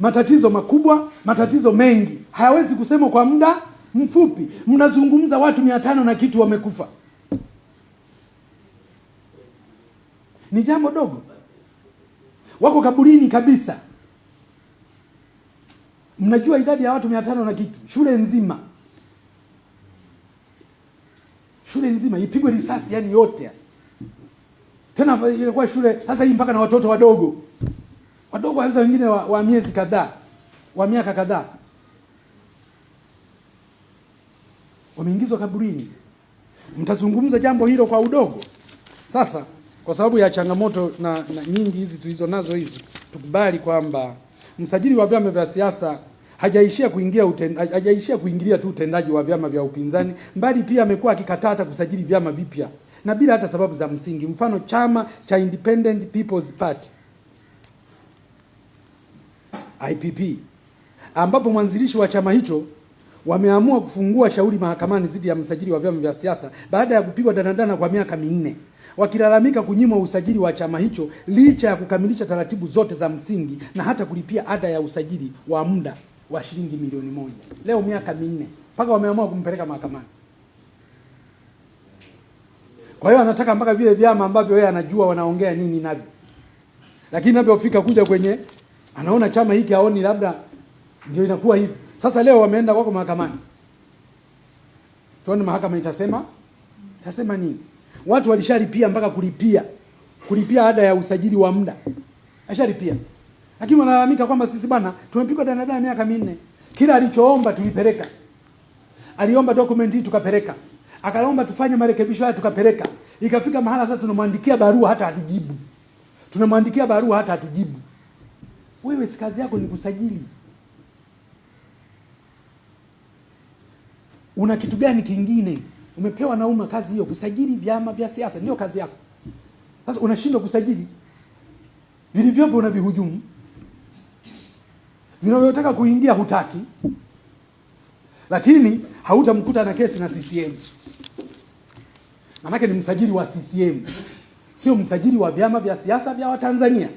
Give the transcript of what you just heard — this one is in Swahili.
matatizo makubwa, matatizo mengi, hayawezi kusema kwa muda mfupi. Mnazungumza watu 500 na kitu wamekufa. Ni jambo dogo. Wako kaburini kabisa. Mnajua idadi ya watu 500 na kitu. Shule nzima ipigwe risasi, yani yote. Tena ilikuwa shule sasa hii mpaka na watoto wadogo. Wadogo hasa wengine wa miezi kadhaa, wa miaka kadhaa. Wameingizwa kaburini. Mtazungumza jambo hilo kwa udogo. Sasa kwa sababu ya changamoto na nyingi hizi tulizo nazo hizi, tukubali kwamba msajili wa vyama vya siasa hajaishia kuingilia tu utendaji wa vyama vya upinzani, bali pia amekuwa akikataa hata kusajili vyama vipya na bila hata sababu za msingi. Mfano chama cha Independent People's Party IPP, ambapo mwanzilishi wa chama hicho wameamua kufungua shauri mahakamani dhidi ya msajili wa vyama vya siasa baada ya kupigwa danadana kwa miaka 4, wakilalamika kunyimwa usajili wa chama hicho licha ya kukamilisha taratibu zote za msingi na hata kulipia ada ya usajili wa muda wa shilingi milioni 1. Leo miaka 4 mpaka wameamua kumpeleka mahakamani. Kwa hiyo anataka mpaka vile vyama ambavyo yeye anajua wanaongea nini navyo. Lakini anapofika kuja kwenye anaona chama hiki haoni, labda ndio inakuwa hivi. Sasa leo wameenda wako mahakamani. Tuone mahakama itasema nini. Watu walishalipia mpaka kulipia ada ya usajili wa muda. Ashalipia. Lakini wanalalamika kwamba sisi bana tumepigwa danadana miaka 4. Kila alichoomba tulipeleka. Aliomba document hii tukapeleka. Akaomba tufanye marekebisho haya tukapeleka. Ikafika mahala sasa tunamwandikia barua hata hatujibu. Wewe si kazi yako ni kusajili. Una kitu gani kingine? Umepewa na umma kazi hiyo, kusajili vyama vya siasa, ndio kazi yako. Sasa unashindwa kusajili. Vilivyopo unavihujumu. Vinavyotaka kuingia hutaki. Lakini hautamkuta na kesi na CCM. Maana ni msajili wa CCM. Sio msajili wa vyama vya siasa vya Watanzania.